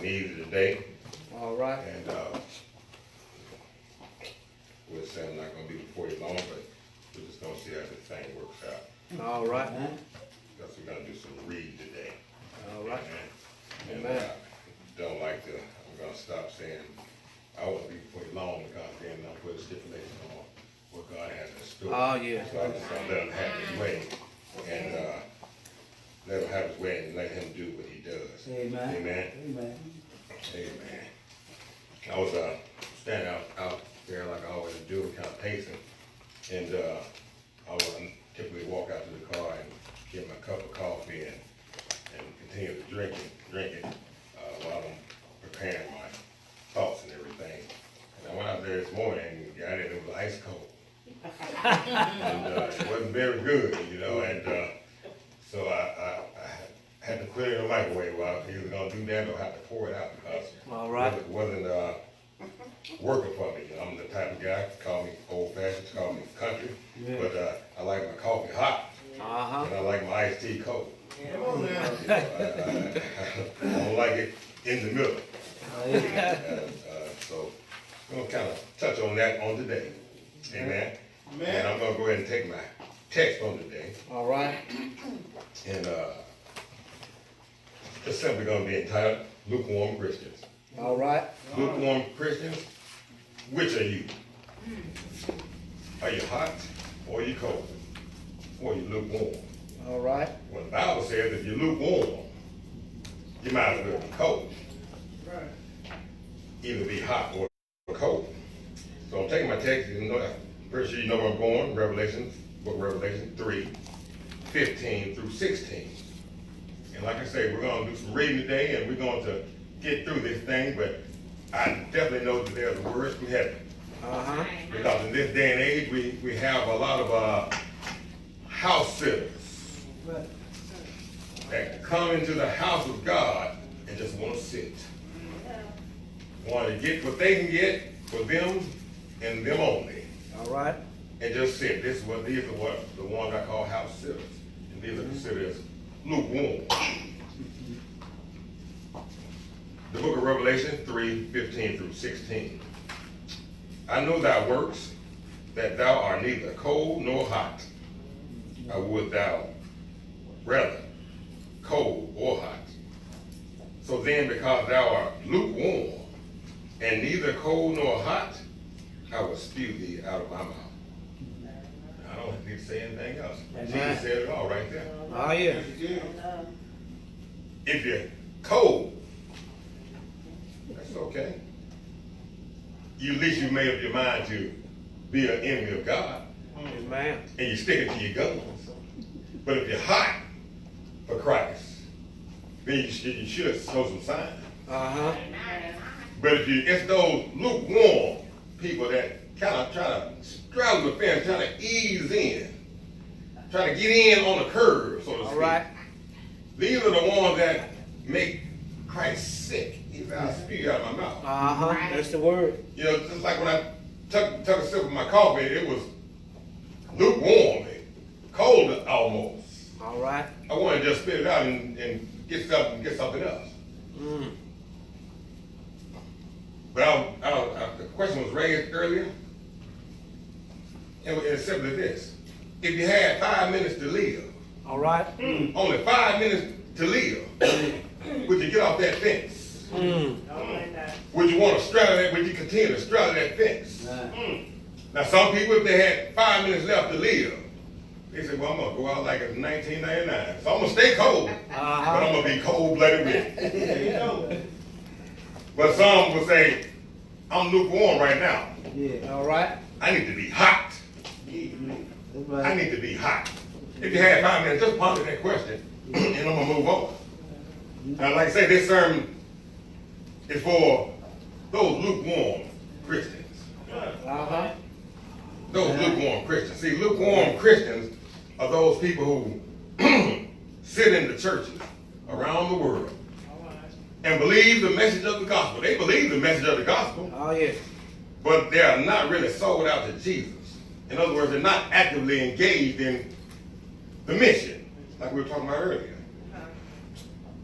needed today. All right. And we'll say I'm not going to be before you long, but we're just going to see how this thing works out. All right. Because we're going to do some reading today. All right. And Amen. don't like to, I'm going to stop saying I won't be before you long because then I'll put a stipulation on what God has in store. Oh, yeah. So I'm just going to let him have his way. And let him have his way and let him do what he does. Amen. Amen. Amen. Amen. I was standing out there like I always do, kind of pacing. And I would typically walk out to the car and get my cup of coffee and continue to drink it while I'm preparing my thoughts and everything. And I went out there this morning and got it, it was ice cold. And it wasn't very good, you know, and so I had to put it in the microwave. Well, I was either going to do that or have to pour it out because All right. it wasn't working for me. You know, I'm the type of guy, call me old-fashioned, call me country, Yeah. but I like my coffee hot, Uh-huh. and I like my iced tea cold. Come on now. You know, I don't like it in the middle. So I'm going to kind of touch on that on today. Amen. And I'm going to go ahead and take my text from today. All right. And it's simply going to be entitled Lukewarm Christians. All right. Lukewarm Christians, which are you? Are you hot or are you cold? Or are you lukewarm? All right. Well, the Bible says if you're lukewarm, you might as well be cold. Right. Either be hot or cold. So I'm taking my text, you know, I'm pretty sure you know where I'm going, Revelation, book of Revelation 3:15 through 16. And like I say, we're going to do some reading today and we're going to get through this thing, but I definitely know that there's words from heaven. Uh-huh. Because in this day and age, we have a lot of house sitters Right. that come into the house of God and just want to sit. Want to get what they can get for them and them only. All right. And just sit. These are what the ones I call house sitters. And these are considered as lukewarm. The book of Revelation 3:15 through 16. I know thy works, that thou art neither cold nor hot. I would thou rather cold or hot. So then, because thou art lukewarm, and neither cold nor hot, I will spew thee out of my mouth. I don't need to say anything else. Jesus said it all right there. Oh, yeah. If you're cold, that's okay. At least you made up your mind to be an enemy of God, Amen. and you stick it to your guns. But if you're hot for Christ, then you should show some signs. Uh-huh. But if it's those lukewarm people that kind of try to straddle the fence, try to ease in, try to get in on the curve, so to speak. All right. These are the ones that make Christ sick. He said, I'll spew you out of my mouth. Uh-huh. That's the word. You know, just like when I took a sip of my coffee, it was lukewarm, cold almost. All right. I wanted to just spit it out and get something else. Mm. But the question was raised earlier, and it's simply this. If you had 5 minutes to live, All right. only 5 minutes to live, would you get off that fence? Mm. Would you want to straddle that? Would you continue to straddle that fence? Right. Now, some people, if they had 5 minutes left to live, they said, well, I'm going to go out like it's 1999. So I'm going to stay cold, but I'm going to be cold-blooded with it. There you go. But some will say, I'm lukewarm right now. Yeah. All right. I need to be hot. That's I right. need to be hot. If you had 5 minutes, just ponder that question, and I'm going to move on. Now, like I say, this sermon is for those lukewarm Christians. Uh-huh. Those lukewarm Christians. See, lukewarm Christians are those people who sit in the churches around the world and believe the message of the gospel. They believe the message of the gospel, Oh, yeah. but they are not really sold out to Jesus. In other words, they're not actively engaged in the mission, like we were talking about earlier.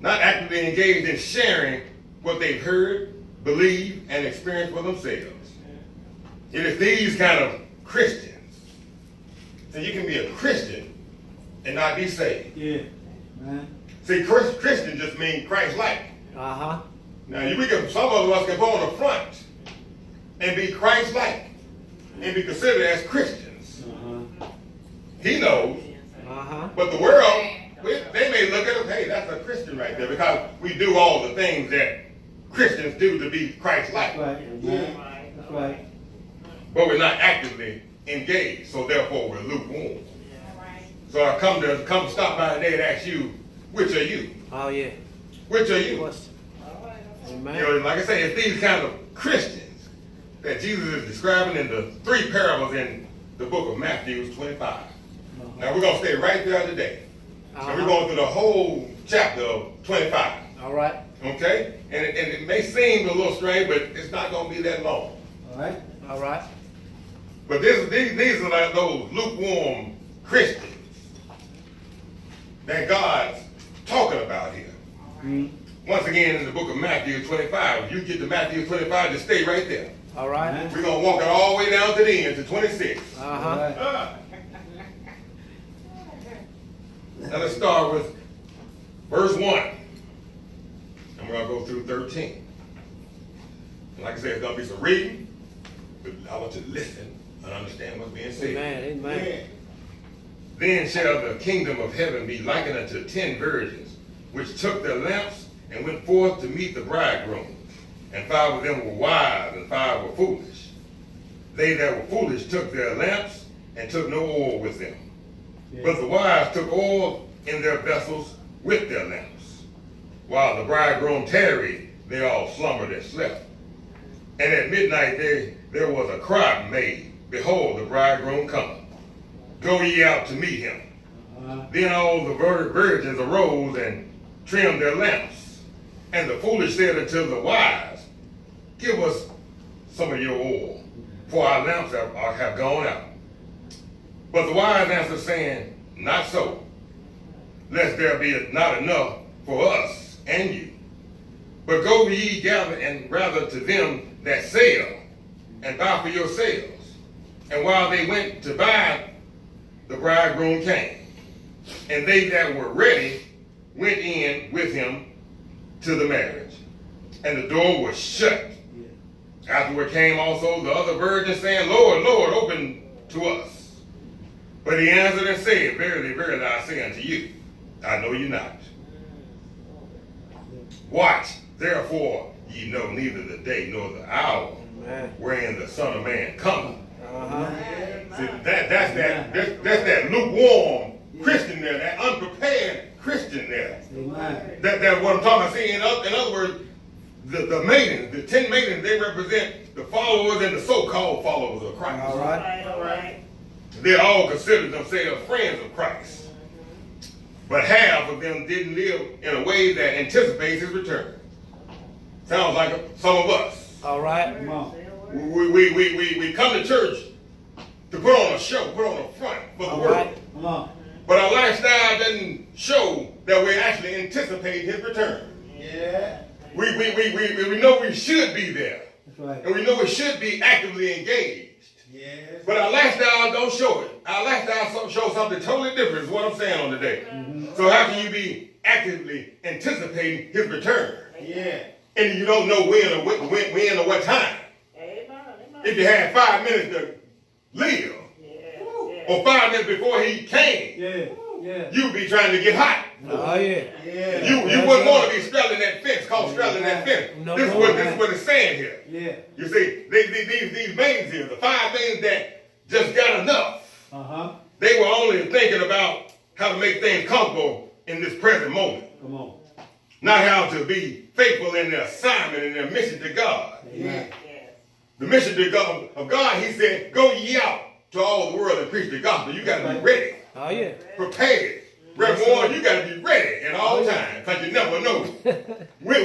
Not actively engaged in sharing what they've heard, believed, and experienced for themselves. It is these kind of Christians. So you can be a Christian and not be saved. Yeah. Man. See, Christian just means Christ-like. Uh-huh. Now, some of us can go on the front and be Christ-like and be considered as Christians. Uh-huh. He knows. Uh-huh. But the world, they may look at us, hey, that's a Christian right there, because we do all the things that Christians do to be Christ-like. That's right. Yeah. That's right. But we're not actively engaged, so therefore we're lukewarm. So I come stop by today and ask you, which are you? Oh, yeah. Which are you? Amen. You know, like I say, it's these kind of Christians that Jesus is describing in the 3 parables in the book of Matthew 25. Now we're going to stay right there today. And we're going through the whole chapter of 25. All right. Okay? And it may seem a little strange, but it's not going to be that long. All right. All right. But these are like those lukewarm Christians that God's talking about here. Mm-hmm. Once again, in the book of Matthew 25, if you get to Matthew 25, just stay right there. All right. We're going to walk it all the way down to the end, to 26. Uh-huh. Now let's start with verse 1. And we're going to go through 13. And like I said, it's going to be some reading, but I want you to listen and understand what's being said. Amen. Amen. Then shall the kingdom of heaven be likened unto 10 virgins, which took their lamps and went forth to meet the bridegroom. And 5 of them were wise, and 5 were foolish. They that were foolish took their lamps, and took no oil with them. Yeah. But the wise took oil in their vessels with their lamps. While the bridegroom tarried, they all slumbered and slept. And at midnight there was a cry made, Behold, the bridegroom cometh. Go ye out to meet him. Then all the virgins arose and trimmed their lamps. And the foolish said unto the wise, Give us some of your oil, for our lamps have gone out. But the wise answered, saying, Not so, lest there be not enough for us and you. But go ye gather and rather to them that sell, and buy for yourselves. And while they went to buy, the bridegroom came. And they that were ready went in with him to the marriage. And the door was shut. Afterward came also the other virgins, saying, Lord, Lord, open to us. But he answered and said, Verily, verily, I say unto you, I know you not. Watch, therefore, ye know neither the day nor the hour wherein the Son of Man cometh. See, that's that lukewarm Christian there, that unprepared Christian there. That's what I'm talking about. See, in other words, the maidens, the 10 maidens, they represent the followers and the so-called followers of Christ. All right. All right. They all considered themselves friends of Christ. But half of them didn't live in a way that anticipates his return. Sounds like some of us. All right. Come on. We come to church to put on a show, put on a front for the All world. right. Come on. But our lifestyle doesn't show that we actually anticipate his return. Yeah. We know we should be there. That's right. And we know we should be actively engaged. Yes. But our lifestyle don't show it. Our lifestyle shows something totally different is what I'm saying on today. So how can you be actively anticipating his return? Yeah. And you don't know when or what time. If you had 5 minutes to live, or 5 minutes before he came, Yeah. you'd be trying to get hot. Oh, yeah. Yeah. You wouldn't want to be straddling that fence, called straddling that fence. No, This is what it's saying here. Yeah. You see, these maidens here, the 5 maidens that just got enough, they were only thinking about how to make things comfortable in this present moment. Come on. Not how to be faithful in their assignment and their mission to God. Amen. The mission to God, of God, he said, go ye out to all the world and preach the gospel. You got to be ready, Oh, yeah. prepared. Reverend Warren, you got to be ready at all times, because you never know when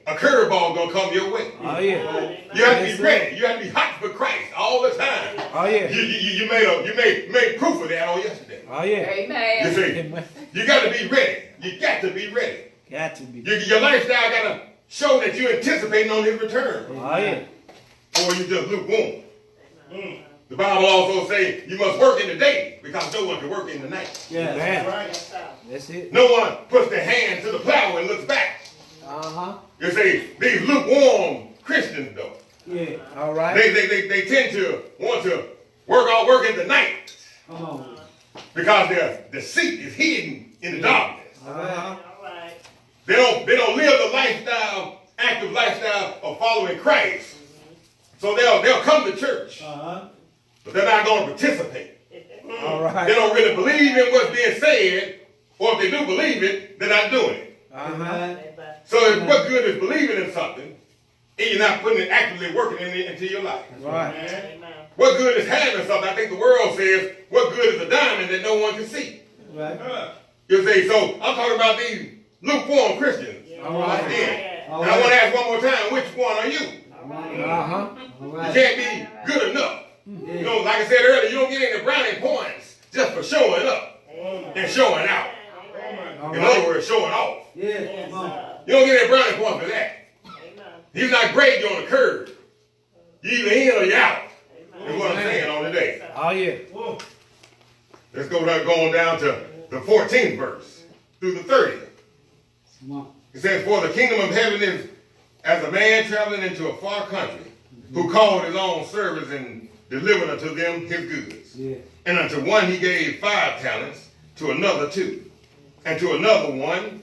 a curveball going to come your way. Oh, yeah. You have to be ready. You have to be hot for Christ all the time. Oh, yeah. You made proof of that on yesterday. Oh, yeah. You see, Amen. you got to be ready. You got to be ready. Got to be. Your lifestyle got to show that you're anticipating on his return. Oh, yeah. Or you just lukewarm. The Bible also says you must work in the day because no one can work in the night. Yeah. Man. Right. That's it. No one puts their hand to the plow and looks back. Uh-huh. You see, these lukewarm Christians, though, Yeah. All right. they tend to want to work in the night Come on. because their deceit is hidden in the darkness. Uh-huh. They don't live the active lifestyle of following Christ. So they'll come to church, but they're not going to participate. All They right. don't really believe in what's being said, or if they do believe it, they're not doing it. Uh-huh. So what good is believing in something if you're not putting it actively working into your life? Right. What good is having something? I think the world says, what good is a diamond that no one can see? Right. You see, so I'm talking about these lukewarm Christians. All right. Again. All And I want to right. ask one more time, which one are you? Uh-huh. All You right. can't be good enough. Yeah. You know, like I said earlier, you don't get any brownie points just for showing up and showing out. All In right. other words, showing off. Yeah. Come on. You don't get any brownie points for that. He's not great you on the curve. You either in or you out. That's what I'm saying on the day. Oh, yeah. Whoa. Let's go going down to the 14th verse through the 30th. Come on. It says, for the kingdom of heaven is as a man traveling into a far country, who called his own servants and delivered unto them his goods. Yeah. And unto one he gave 5 talents, to another 2, and to another 1,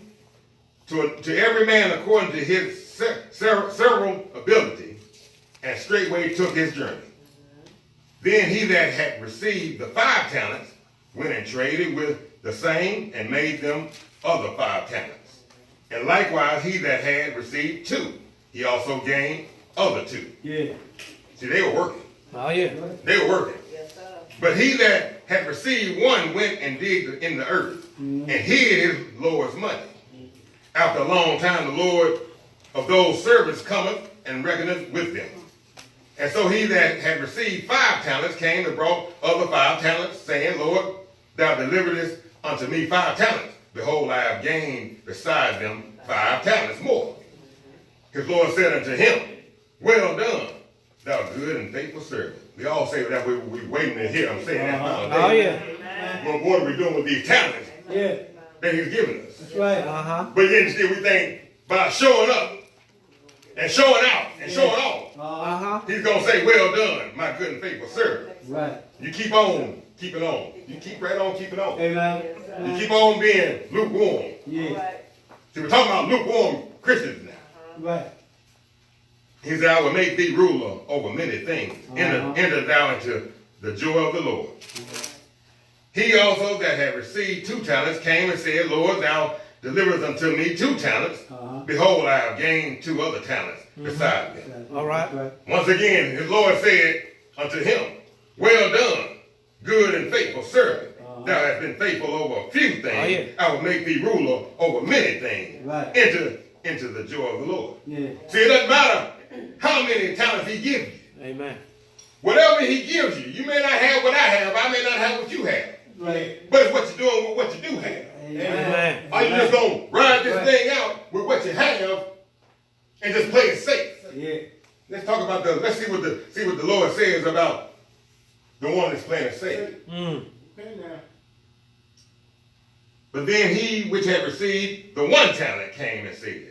to every man according to his several ability, and straightway took his journey. Then he that had received the 5 talents went and traded with the same and made them other 5 talents. And likewise he that had received 2, he also gained other 2. Yeah. See, they were working. Oh, yeah. They were working. But he that had received 1 went and digged in the earth and hid his Lord's money. After a long time, the Lord of those servants cometh and reckoneth with them. And so he that had received 5 talents came and brought other 5 talents, saying, Lord, thou deliveredest unto me 5 talents. Behold, I have gained beside them 5 talents more. His Lord said unto him, well done, thou good and faithful servant. We all say that we're waiting to hear him say that nowadays. Oh, yeah. Well, what are we doing with these talents Yeah. that he's given us? That's right. Uh-huh. But yet still we think by showing up and showing out and showing off, Uh-huh. he's going to say, well done, my good and faithful servant. Right. You keep on keeping on. You keep right on keeping on. Amen. You keep on being lukewarm. Yeah. See, we're talking about lukewarm Christians now. Right. He said, I will make thee ruler over many things. Enter thou into the joy of the Lord. He also that had received 2 talents came and said, Lord, thou deliverest unto me 2 talents. Behold, I have gained 2 other talents beside them. All right. Once again, his Lord said unto him, well done, good and faithful servant. Thou hast been faithful over a few things. Oh, yeah. I will make thee ruler over many things. Right. Into the joy of the Lord. Yeah. See, it doesn't matter how many talents he gives you. Amen. Whatever he gives you, you may not have what I have, I may not have what you have. Right. But it's what you're doing with what you do have. Amen. Are you just going to ride this thing out with what you have and just play it safe? Yeah. Let's talk about let's see what the Lord says about the one that's playing it safe. Mm. Okay now. But then he which had received the 1 talent came and said,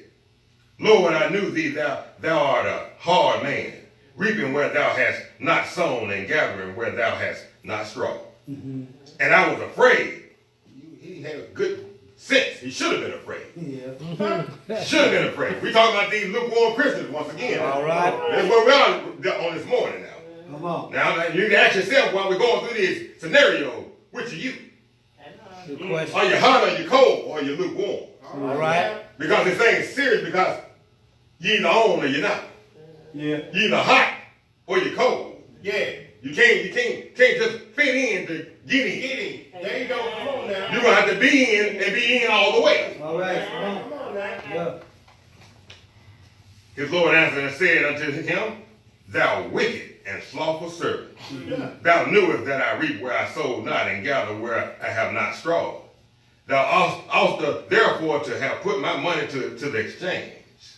Lord, I knew thee, thou art a hard man, reaping where thou hast not sown and gathering where thou hast not strawed. And I was afraid. He had good sense. He should have been afraid. Yeah. Should have been afraid. We're talking about these lukewarm Christians once again. All right. That's where we are on this morning now. Come on. Now, you can ask yourself while we're going through this scenario, which are you? Good question. Are you hot, are you cold, or are you lukewarm? All right. Because this thing is serious because you either on or you're not. Yeah. You either hot or you're cold. Yeah. You can't just fit in to get in. Get it. There you go. Come on now. You're going to have to be in and be in all the way. All right. Come on now. Yeah. His Lord answered and said unto him, Thou wicked and slothful servant, thou knewest that I reap where I sowed not and gather where I have not strawed. Thou ought therefore to have put my money to the exchange,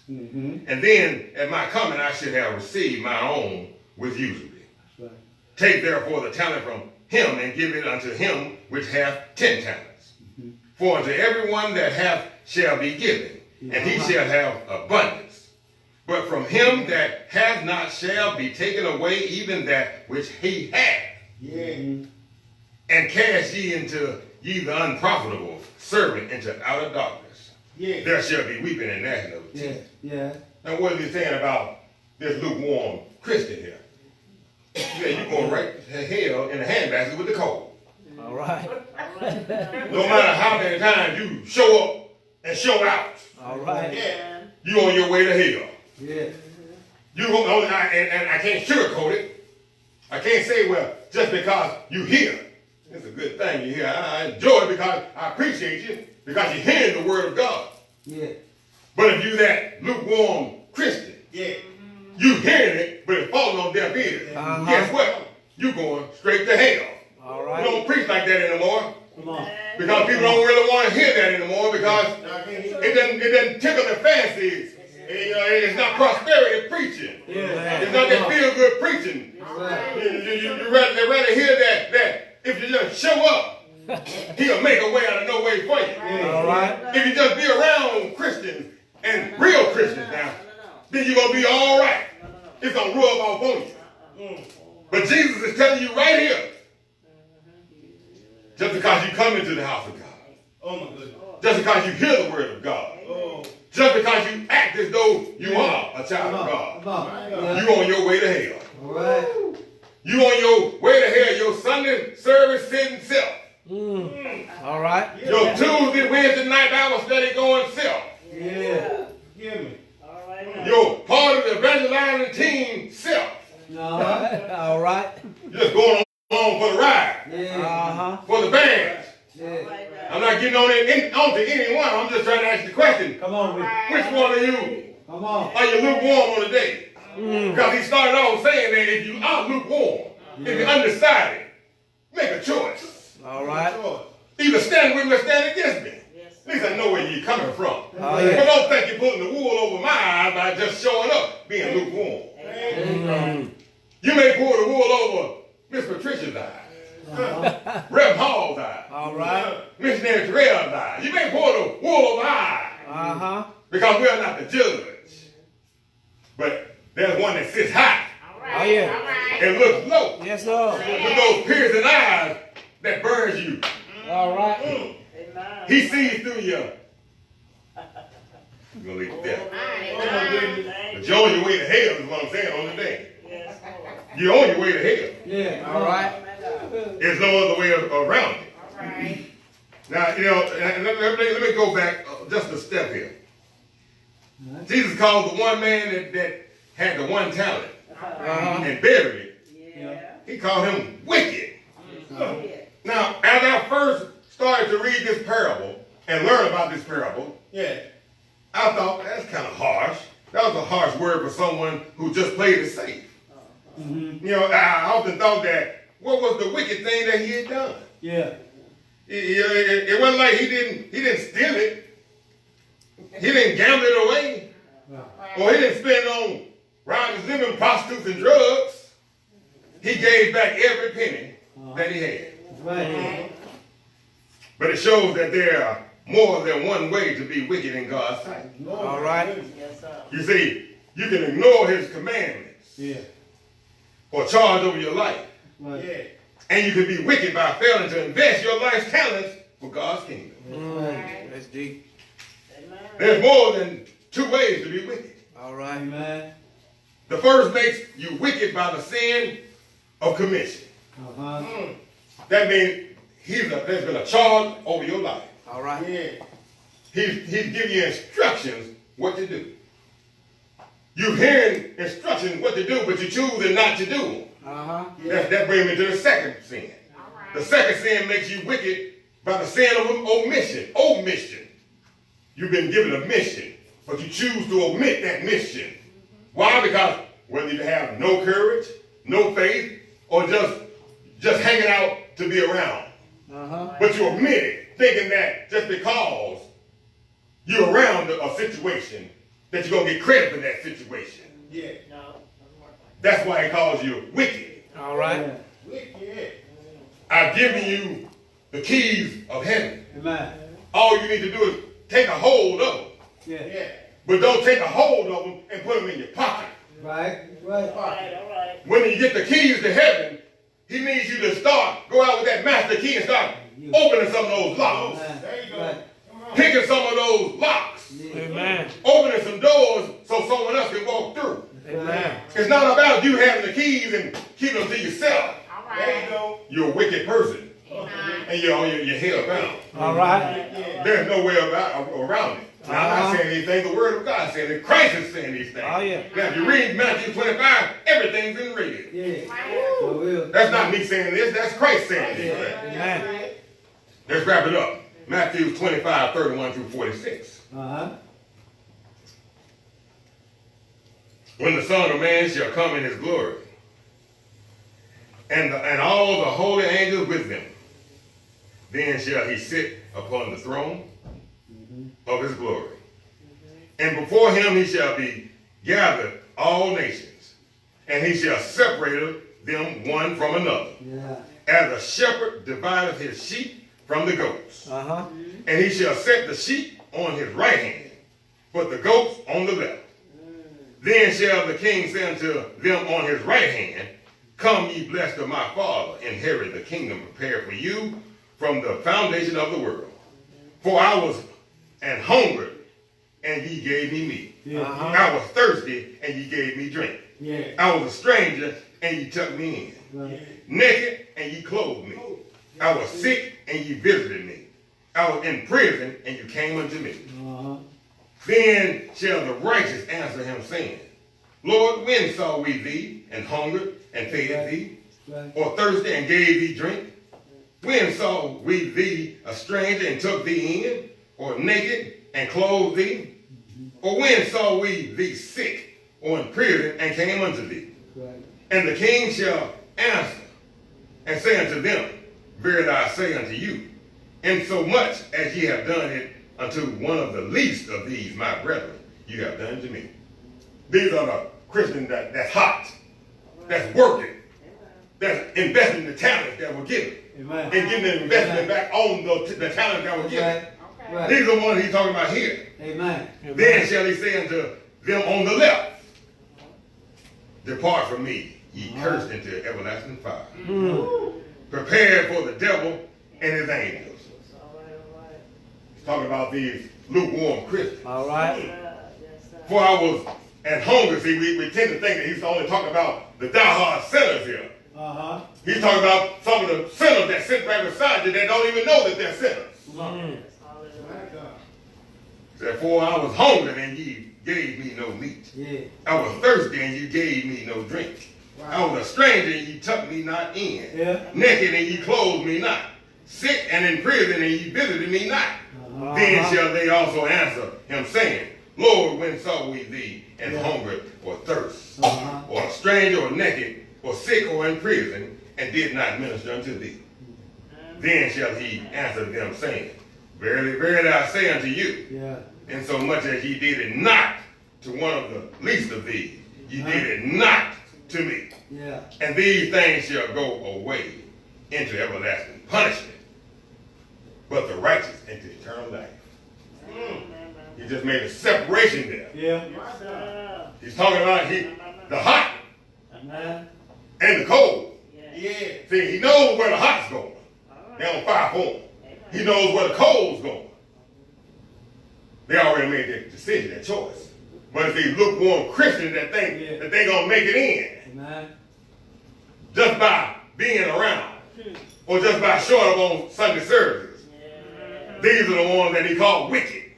And then at my coming I should have received my own with usury. Right. Take therefore the talent from him and give it unto him which hath 10 talents. For unto everyone that hath shall be given, and he shall have abundance. But from him that hath not shall be taken away even that which he hath. Yeah. And cast ye into ye the unprofitable servant into outer darkness. Yeah. There shall be weeping and gnashing of teeth. Yeah. Now what is he saying about this lukewarm Christian here? Yeah, you're going right to hell in the handbasket with the cold. All right. No matter how many times you show up and show out, All right. Yeah. you on your way to hell. Yeah. You and I can't sugarcoat it. I can't say, well, just because you hear, it's a good thing you hear. I enjoy it because I appreciate you, because you're hearing the word of God. Yeah. But if you that lukewarm Christian, Yeah. you hearing it, but it's falling on deaf ears, guess what? You going straight to hell. All We right. don't preach like that anymore, Come on. because people don't really want to hear that anymore, because Now, I can't hear it doesn't tickle their fancies. It's not prosperity preaching. Yeah. It's not that feel good preaching. Right. They'd rather hear that if you just show up, he'll make a way out of no way for you. All right. If you just be around Christians and real Christians now, then you're going to be all right. It's going to rub off on you. But Jesus is telling you right here, just because you come into the house of God, Oh my goodness. just because you hear the word of God, Oh. just because you act as though you are a child of Come God, on. you on your way to hell. All right. You on your way to hell, your Sunday service sitting self. All right. Your Tuesday, Wednesday night Bible study going self. Yeah. Give me. Your part of the evangelizing team self. No. All right. You're just going on for the ride, Yeah. Uh-huh. for the badge. Yeah. I'm not getting on to anyone. I'm just trying to ask the question. Come on, with it. Which one of you Come on. are you lukewarm on today? Because he started off saying that if you are lukewarm, if you're undecided, make a choice. All right. Either stand with me or stand against me. At least I know where you're coming from. Oh, yeah. But don't think you're putting the wool over my eyes by just showing up being lukewarm. You may pull the wool over Miss Patricia's eyes, Rev Hall's eyes, All right. Missionary Terrell's eyes. You may pull the wool over my eyes Uh-huh. because we are not the judge. But there's one that sits high Oh, yeah. and looks low Yes, sir. with those piercing eyes that burns you. All right. He sees through you. You're going to leave it there. Oh my goodness. But you're on your way to hell is what I'm saying on the day. You're on your way to hell. Yeah. All right. There's no other way around it. Now, you know, and let me go back just a step here. Jesus called the one man that had the one talent and buried it. Yeah. He called him wicked. Now, as I first started to read this parable and learn about this parable, Yeah. I thought that's kind of harsh. That was a harsh word for someone who just played it safe. You know, I often thought that what was the wicked thing that he had done? Yeah. It wasn't like he didn't steal it. He didn't gamble it away. Or he didn't spend it on riding women, prostitutes, and drugs. He gave back every penny that he had. Right. But it shows that there are more than one way to be wicked in God's sight. All right. You see, you can ignore his commandments Yeah. or charge over your life. Right. Yeah. And you can be wicked by failing to invest your life's talents for God's kingdom. That's deep. There's more than two ways to be wicked. All right. Amen. The first makes you wicked by the sin of commission. Uh-huh. That means there's been a charge over your life. All right. Yeah. He's giving you instructions what to do. You're hearing instructions what to do, but you're choosing not to do them. Uh-huh. That brings me to the second sin. The second sin makes you wicked by the sin of omission. Omission. You've been given a mission, but you choose to omit that mission. Why? Because whether you have no courage, no faith, or just hanging out to be around. Uh-huh. But you omit it, thinking that just because you're around a situation, that you're going to get credit for that situation. Yeah. That's why he calls you wicked. All right. Wicked. I've given you the keys of heaven. Amen. All you need to do is take a hold of them. Yeah. Yeah. But don't take a hold of them and put them in your pocket. Right. Right. All right. When you get the keys to heaven, he needs you to go out with that master key and start opening some of those locks. There you go. Picking some of those locks. Amen. Opening some doors so someone else can walk through. Amen. It's not about you having the keys and keeping them to yourself. All There you right. go. You're a wicked person. And you're held bound. All right. There's no way around it. Now, I'm not saying anything. The Word of God said it. Christ is saying these things. Oh, yeah. Now, if you read Matthew 25, everything's in red. Yeah. That's not me saying this. That's Christ saying these things. Amen. Let's wrap it up. Matthew 25, 31 through 46. When the Son of Man shall come in his glory, and all the holy angels with him, then shall he sit upon the throne of his glory. And before him he shall be gathered all nations, and he shall separate them one from another, as a shepherd divideth his sheep from the goats. And he shall set the sheep on his right hand, but the goats on the left. Then shall the king say unto them on his right hand, Come, ye blessed of my Father, inherit the kingdom prepared for you from the foundation of the world. For I was and hungered, and ye gave me meat. I was thirsty, and ye gave me drink. I was a stranger, and ye took me in. Naked, and ye clothed me. I was sick, and ye visited me. I was in prison, and you came unto me. Then shall the righteous answer him, saying, Lord, when saw we thee, and hungered, and fed thee, or thirsty, and gave thee drink? When saw we thee a stranger, and took thee in, or naked, and clothed thee? Or when saw we thee sick, or in prison, and came unto thee? And the king shall answer, and say unto them, Verily I say unto you, insomuch as ye have done it unto one of the least of these my brethren, you have done to me. These are the Christians that's hot, that's working, that's investing the talents that were given, and getting the investment back on the talents that were given. These are the ones he's talking about here. Then shall he say unto them on the left, Depart from me, ye cursed, into everlasting fire, prepared for the devil and his angels. He's talking about these lukewarm Christians. All right. For I was at hunger. See, we tend to think that he's only talking about the diehard sinners here. He's talking about some of the sinners that sit right beside you that don't even know that they're sinners. Therefore I was hungry, and ye gave me no meat. I was thirsty, and you gave me no drink. I was a stranger, and ye took me not in. Naked, and ye clothed me not. Sick and in prison, and ye visited me not. Then shall they also answer him, saying, Lord, when saw we thee and hungered or thirst, or a stranger or naked, or sick or in prison, and did not minister unto thee? Then shall he answer them, saying, Verily, verily, I say unto you, insomuch as ye did it not to one of the least of these, ye did it not to me. And these things shall go away into everlasting punishment, but the righteous into eternal life. He just made a separation there. He's talking about the hot and the cold. See, he knows where the hot's going. They're on fire for him. He knows where the cold's going. They already made their decision, their choice. But it's these lukewarm Christians that think that they're going to make it in just by being around or just by showing up on Sunday services. These are the ones that he called wicked.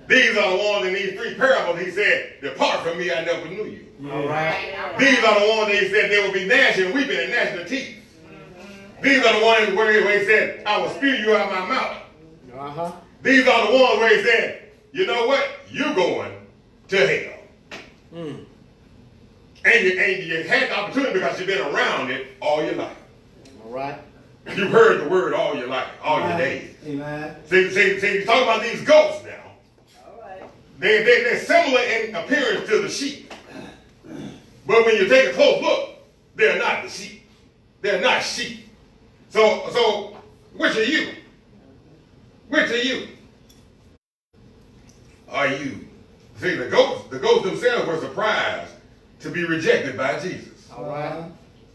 These are the ones in these three parables he said, Depart from me, I never knew you. All right. These are the ones that he said they will be gnashing, weeping, and gnashing of teeth. These are the ones where he said, I will spew you out of my mouth. These are the ones where he said, you know what? You're going to hell. And you had the opportunity because you've been around it all your life. All right. You've heard the word all your life, all your days. See, he's talking about these goats now. they're similar in appearance to the sheep. But when you take a close look, they're not the sheep. They're not sheep. So which are you? Which are you? Are you? See, the goats themselves were surprised to be rejected by Jesus. All right.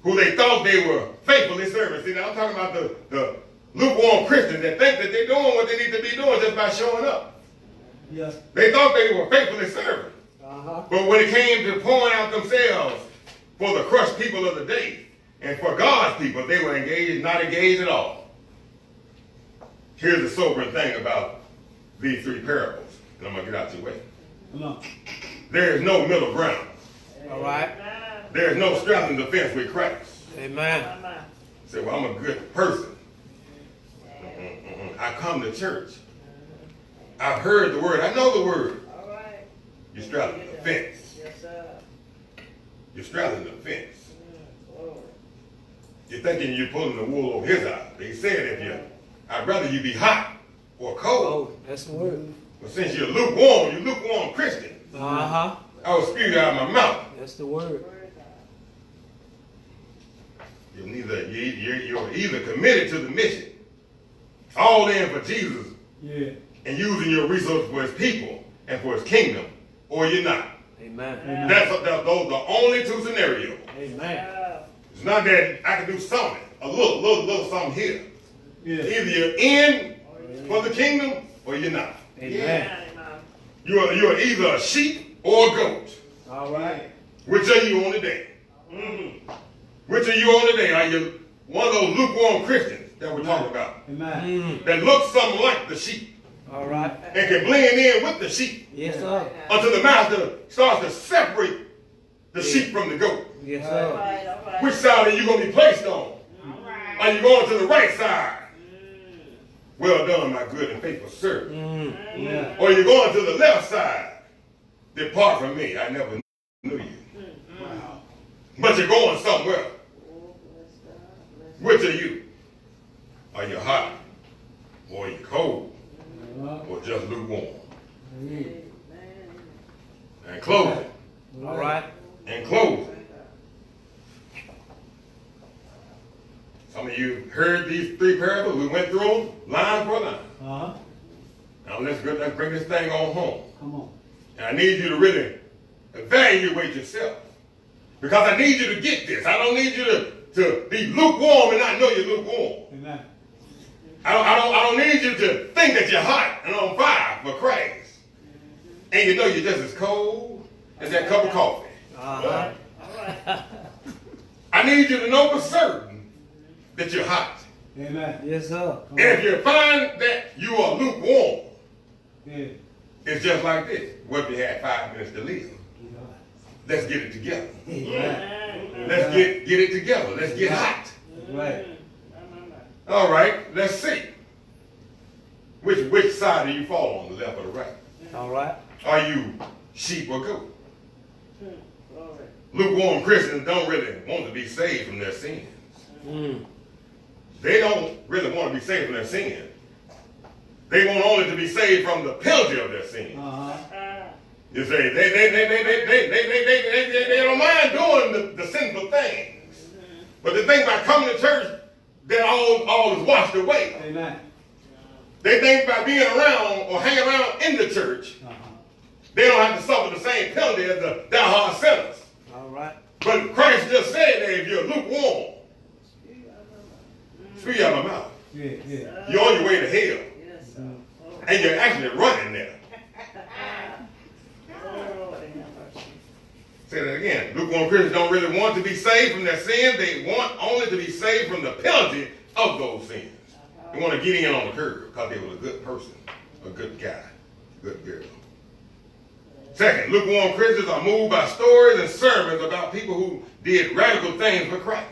Who they thought they were faithfully serving. See, now I'm talking about the lukewarm Christians that think that they're doing what they need to be doing just by showing up. Yeah. They thought they were faithfully serving. But when it came to pouring out themselves for the crushed people of the day and for God's people, they were not engaged at all. Here's the sobering thing about these three parables, and I'm going to get out your way. Come on. There is no middle ground. All right. There is no straddling the fence with Christ. Amen. Say, well, I'm a good person. I come to church. I've heard the word. I know the word. You're straddling the fence. You're straddling the fence. You're thinking you're pulling the wool over his eye. They said I'd rather you be hot or cold. Oh, that's the word. But since you're lukewarm Christian, Uh-huh. I will spew you out of my mouth. That's the word. You're either committed to the mission, all in for Jesus, Yeah. and using your resources for his people and for his kingdom, or you're not. Amen. Amen. Those are the only two scenarios. Amen. It's not that I can do something, a little something here. Yeah. Either you're in for the kingdom or you're not. Amen. You're either a sheep or a goat. All right. Which are you on the day? Which are you on the day? Are you one of those lukewarm Christians that we're talking about? Amen. That look something like the sheep All right. and can blend in with the sheep Yes, sir. until the master starts to separate the sheep from the goat. Yes, sir. Which side are you going to be placed on? Are you going to the right side? Well done, my good and faithful servant. Yeah. Or you're going to the left side. Depart from me. I never knew you. Wow. But you're going somewhere. Which are you? Are you hot? Or are you cold? Or just lukewarm? And closing. All right. And closing. Some of you heard these three parables. We went through them line for line. Uh-huh. Now let's bring this thing on home. Come on. And I need you to really evaluate yourself. Because I need you to get this. I don't need you to be lukewarm and not know you're lukewarm. Amen. I don't need you to think that you're hot and on fire for Christ. And you know you're just as cold as that cup of coffee. Uh-huh. I need you to know for certain that you're hot. Amen. Yes, sir. And if you find that you are lukewarm, Yeah. it's just like this. What if you had 5 minutes to live? Let's get it together. Right. Let's get it together. Let's get hot. Right. All right, let's see. Which side do you fall on, the left or the right? All right. Are you sheep or goat? Lukewarm Christians don't really want to be saved from their sins. They don't really want to be saved from their sin. They want only to be saved from the penalty of their sin. Uh-huh. You say they don't mind doing the sinful things. But the thing about coming to church, that all is washed away. Amen. They think by being around or hanging around in the church, they don't have to suffer the same penalty as the downhard sinners. All right. But Christ just said that if you're lukewarm, spew out my mouth. Yeah, yeah. You're on your way to hell. And you're actually running there. Say that again. Lukewarm Christians don't really want to be saved from their sins. They want only to be saved from the penalty of those sins. They want to get in on the curve because they were a good person, a good guy, good girl. Second, lukewarm Christians are moved by stories and sermons about people who did radical things for Christ.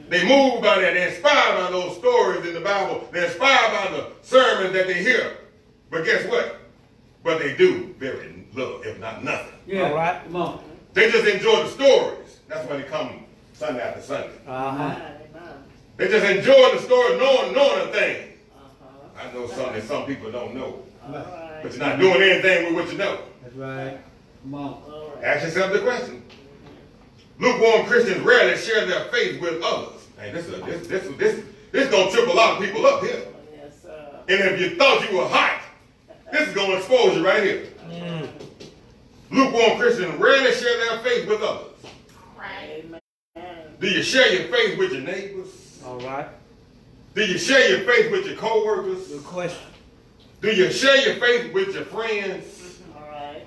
They moved by that. They're inspired by those stories in the Bible. They're inspired by the sermons that they hear. But guess what? But they do very little, if not nothing. Yeah. All right. Come on. They just enjoy the stories. That's why they come Sunday after Sunday. Uh-huh. They just enjoy the story, knowing a thing. I know something that some people don't know. Right. but you're not doing anything with what you know. That's right. Come on. Ask yourself the question. Lukewarm Christians rarely share their faith with others. Hey, this gonna trip a lot of people up here. Yes, sir. And if you thought you were hot, this is gonna expose you right here. Lukewarm Christians rarely share their faith with others. Right. Do you share your faith with your neighbors? All right. Do you share your faith with your co-workers? Good question. Do you share your faith with your friends? All right.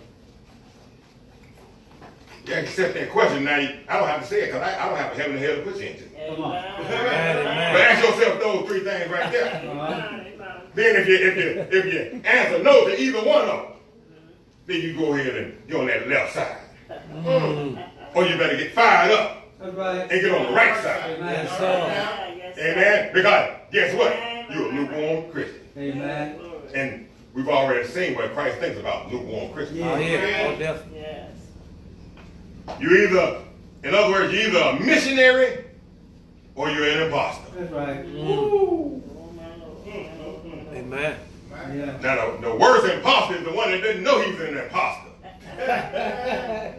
You have to accept that question. Now, I don't have to say it because I don't have a heaven and hell to put you into. Come on. Amen. But ask yourself those three things right there. Amen. Then if you answer no to either one of them, then you go ahead and you're on that left side. Or you better get fired up That's right. and get on the right side. Yes, sir. Amen? Because guess what? You're a lukewarm Christian. Amen. And we've already seen what Christ thinks about lukewarm Christians. Oh, yeah. Oh, definitely. Yes. You either, in other words, you're either a missionary or you're an imposter. That's right. Amen. Yeah. Now, the worst imposter is the one that didn't know he was an imposter.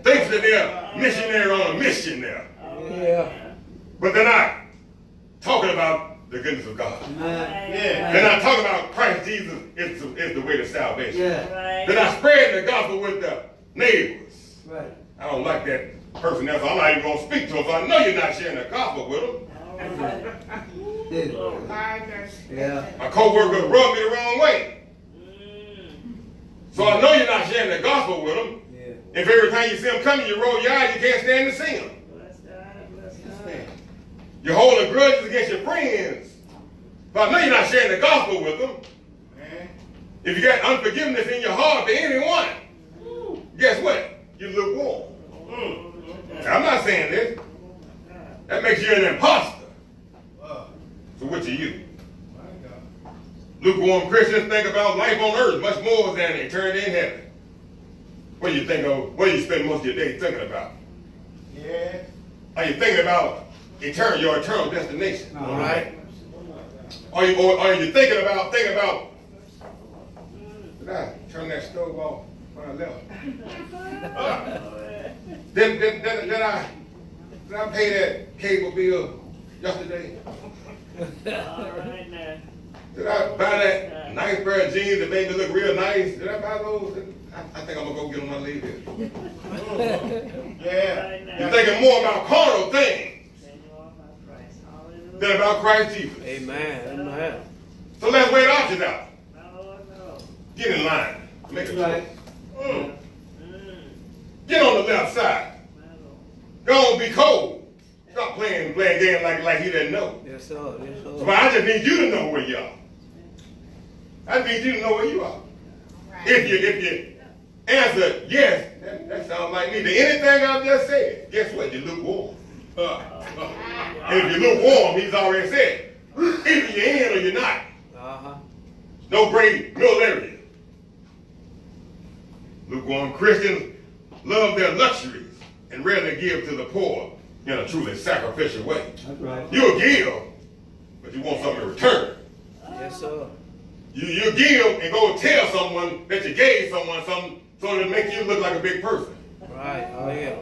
Thinks that they're missionary on a mission there. Yeah. But they're not talking about the goodness of God. Amen. They're not talking about Christ Jesus is the way to salvation. Yeah. They're not spreading the gospel with the neighbors. Right. I don't like that person there, so I'm not even going to speak to them. So I know you're not sharing the gospel with them. Yeah. My co-worker rubbed me the wrong way. So I know you're not sharing the gospel with them. Yeah. If every time you see them coming, you roll your eyes, you can't stand to see them. You're holding grudges against your friends. But I know you're not sharing the gospel with them. If you got unforgiveness in your heart to anyone, guess what? You're lukewarm. I'm not saying this. That makes you an imposter. So which are you? Lukewarm Christians think about life on earth much more than eternity in heaven. What do you think of? What do you spend most of your day thinking about? Yeah. Are you thinking about your eternal destination? All right. Are you thinking about? Did I turn that stove off when I left? Did I pay that cable bill yesterday? All right now. Did I buy that nice pair of jeans that made me look real nice? Did I buy those? I think I'm gonna go get them when I leave here. Yeah. You're thinking more about carnal things than about Christ Jesus. Amen. Amen. So let's weigh the options out. No. Get in line. Make a Right. choice. Get on the left side. Don't be cold. Stop playing games like he didn't know. Yes, sir. Yes, So sir. I just need you to know where you are. I need you to know where you are. If you answer yes, that sounds like me. To anything I've just said, guess what? You're lukewarm. And if you're lukewarm, he's already said, either you're in or you're not. Uh-huh. No gray middle area. Lukewarm Christians love their luxuries and rarely give to the poor in a truly sacrificial way. That's right. You'll give, but you want something in return. Yes, sir. You give and go tell someone that you gave someone something so that it makes you look like a big person. Right. Oh, yeah.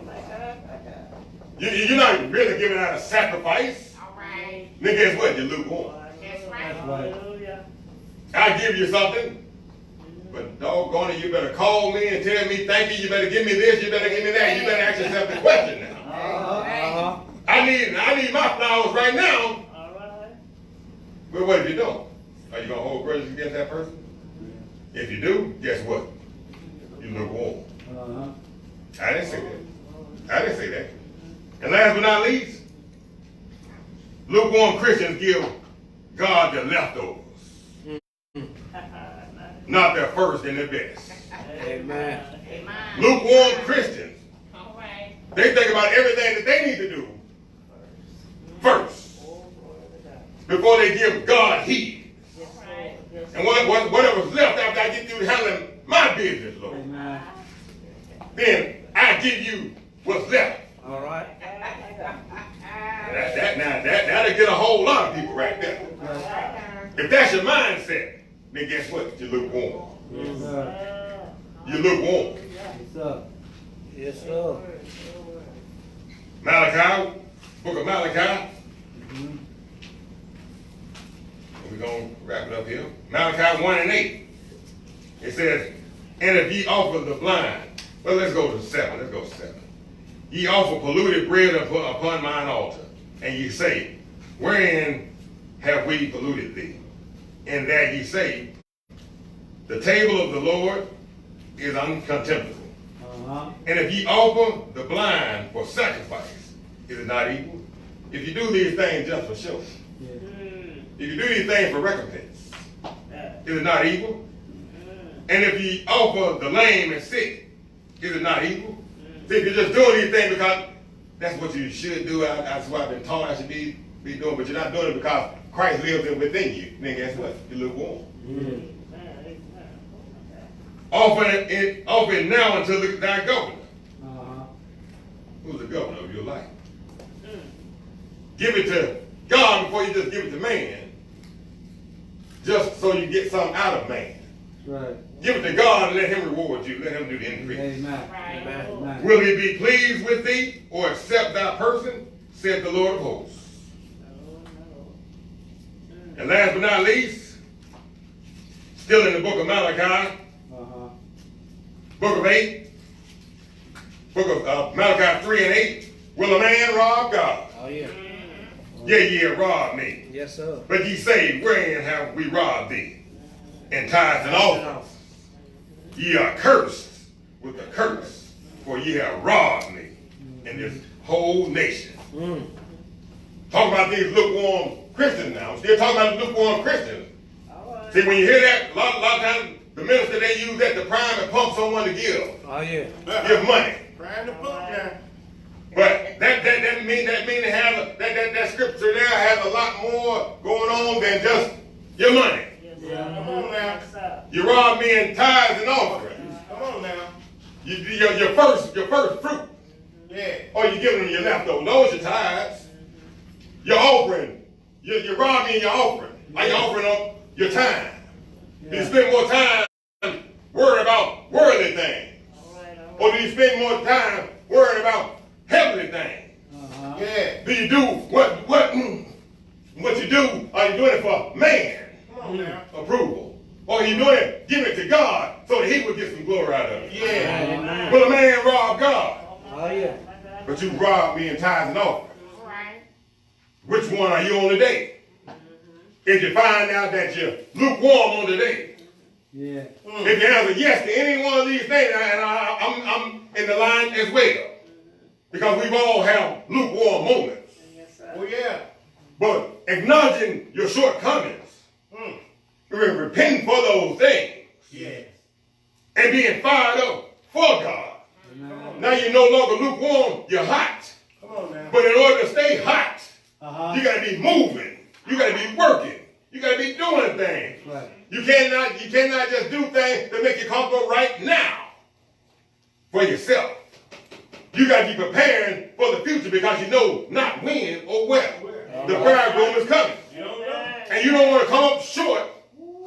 You're not really giving out a sacrifice. All right. Then guess what? You're lukewarm. That's right. Hallelujah. I give you something, but doggone it, you better call me and tell me thank you. You better give me this. You better give me that. You better ask yourself the question now. Uh-huh. I need my flowers right now. All right. But what if you don't? Are you gonna hold grudges against that person? If you do, guess what? You lukewarm. Uh-huh. I didn't say that. I didn't say that. And last but not least, lukewarm Christians give God the leftovers, not their first and their best. Amen. Amen. Lukewarm Christians, All right. they think about everything that they need to do first before they give God heed. All right. And whatever's left after I get through handling my business, Lord, Amen. then I give you what's left. All right. That'll get a whole lot of people right there. If that's your mindset, then guess what? You're lukewarm. Yes, sir. You lukewarm. Yes, sir. Yes, sir. Malachi, book of Malachi. Mhm. We're going to wrap it up here. Malachi 1 and 8. It says, and if ye offer the blind, well, let's go to 7. Let's go to 7. Ye offer polluted bread upon mine altar, and ye say, wherein have we polluted thee? And that ye say, the table of the Lord is uncontemptible. Uh-huh. And if ye offer the blind for sacrifice, is it not evil? If you do these things just for show, Yes. if you do these things for recompense, is it not evil? And if ye offer the lame and sick, is it not evil? See, if you're just doing these things because that's what you should do, that's what I've been taught I should be doing, but you're not doing it because Christ lives within you, then guess what? You lukewarm. Offer it now unto thy governor. Uh-huh. Who's the governor of your life? Give it to God before you just give it to man, just so you get something out of man. That's right. Give it to God and let him reward you. Let him do the increase. Amen. Right. Amen. Will he be pleased with thee or accept thy person, said the Lord of hosts. And last but not least, still in the book of Malachi, Uh-huh. book of 8, book of Malachi 3 and 8, will a man rob God? Oh, yeah. Yeah, rob me. Yes, sir. But ye say, wherein have we robbed thee? In tithes and offerings. Ye are cursed with a curse, for ye have robbed me in this whole nation. Talk about these lukewarm Christians now. Still talking about lukewarm Christians. See, when you hear that, a lot of times the minister, they use that to prime and pump someone to give. Oh, yeah. Give money. Prime the book now. But that mean it has that scripture there has a lot more going on than just your money. Come on now. You rob me in tithes and offerings. Come on now. Your first fruit. Yeah. Or you giving them your leftovers. Those your tithes. Your offering. You rob me in your offering. Are you offering up your time? Do you spend more time worrying about worldly things? Or do you spend more time worrying about heavenly things? Uh-huh. Yeah. Do you do what you do? Are you doing it for man Come on now. approval? Or are you doing it, giving it to God so that he will get some glory out of it? Yeah. Will a man rob God? Oh, yeah. But you rob me in tithes and offerings. Right. Which one are you on today? If you find out that you're lukewarm on today, Yeah. if you answer yes to any one of these things, and I'm in the line as well, because we've all had lukewarm moments. Oh yeah. But acknowledging your shortcomings, repenting for those things, Yeah. and being fired up for God. Amen. Now you're no longer lukewarm, you're hot. Come on now. But in order to stay hot, Uh-huh. you gotta be moving. You gotta be working. You gotta be doing things. Right. You cannot just do things to make you comfortable right now for yourself. You gotta be preparing for the future because you know not when or where the bridegroom is coming. You don't know. And you don't want to come up short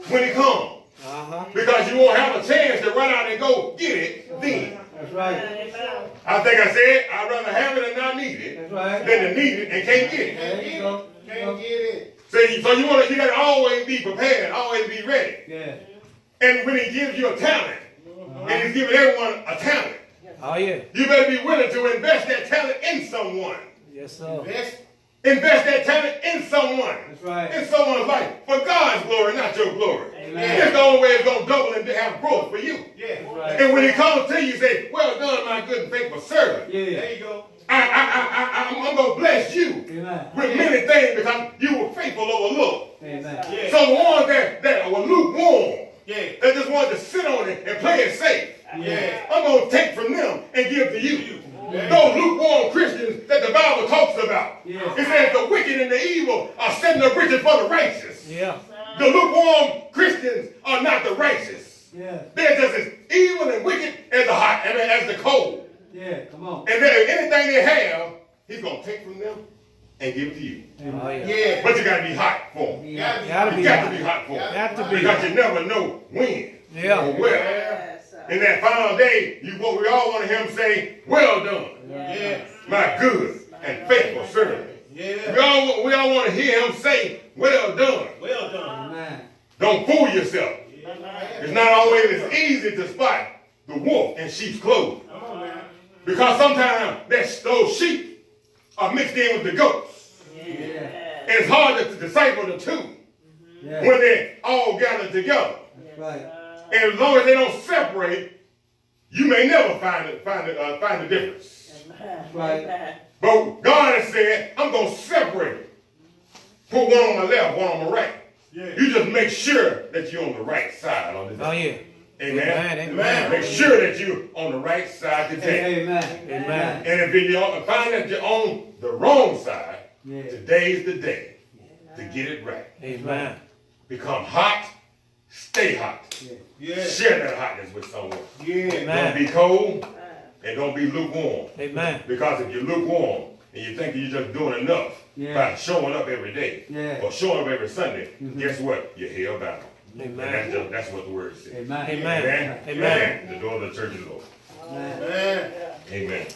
when it comes. Uh-huh. Because you won't have a chance to run out and go get it then. That's right. I think I said I'd rather have it and not need it That's right. than to need it and can't get it. There you go. Can't get it. See, so you gotta always be prepared, always be ready. Yeah. And when he gives you a talent, and he's giving everyone a talent, Oh, yeah. you better be willing to invest that talent in someone. Yes, sir. Yes. Invest that talent in someone. That's right. In someone's life. For God's glory, not your glory. Amen. That's the only way it's going to double and have growth for you. Yeah. That's right. And when he comes to you, say, well done, my good and faithful servant. Yeah. There you go. I'm going to bless you Amen. with many things because you were faithful over little. Amen. Yeah. So the ones that were lukewarm, Yeah. that just wanted to sit on it and play it safe, Yeah. I'm going to take from them and give to you. Yeah. Those lukewarm Christians that the Bible talks about. Yeah. It says the wicked and the evil are setting up riches for the righteous. Yeah. The lukewarm Christians are not the righteous. Yeah. They're just as evil and wicked as the hot, as the cold. Yeah. Come on. And then anything they have, he's going to take from them and give it to you. Oh, yeah. Yeah. But you got to be hot for them. Yeah. Gotta You be got hot. to be hot for them. Got to be. Because you never know when Yeah. or well. Yes, sir. In that final day, we all want to hear him say, well done, Yes. my good and faithful servant. Yeah. We all want to hear him say, well done. Well done. Amen. Don't fool yourself. It's not always as easy to spot the wolf in sheep's clothing. Come on now. Because sometimes those sheep are mixed in with the goats. Yeah. And it's hard to decipher the two Yeah. when they're all gathered together. That's right. And as long as they don't separate, you may never find the difference. Right. But God has said, I'm going to separate it. Put one on my left, one on my right. Yeah. You just make sure that you're on the right side on this Oh, day. yeah. Amen. Amen. Amen. Make sure that you're on the right side today. Amen. Amen. And if you find that you're on the wrong side, Yeah. today's the day to get it right. Amen. Become hot, stay hot. Yeah. Share that hotness with someone. Yeah. Amen. Don't be cold and don't be lukewarm. Amen. Because if you're lukewarm and you think you're just doing enough Yeah. by showing up every day Yeah. or showing up every Sunday, guess what? You're hell bound. Amen. And that's what the word says. Amen. Amen. Amen. Amen. The door of the church is open. Amen. Man. Amen.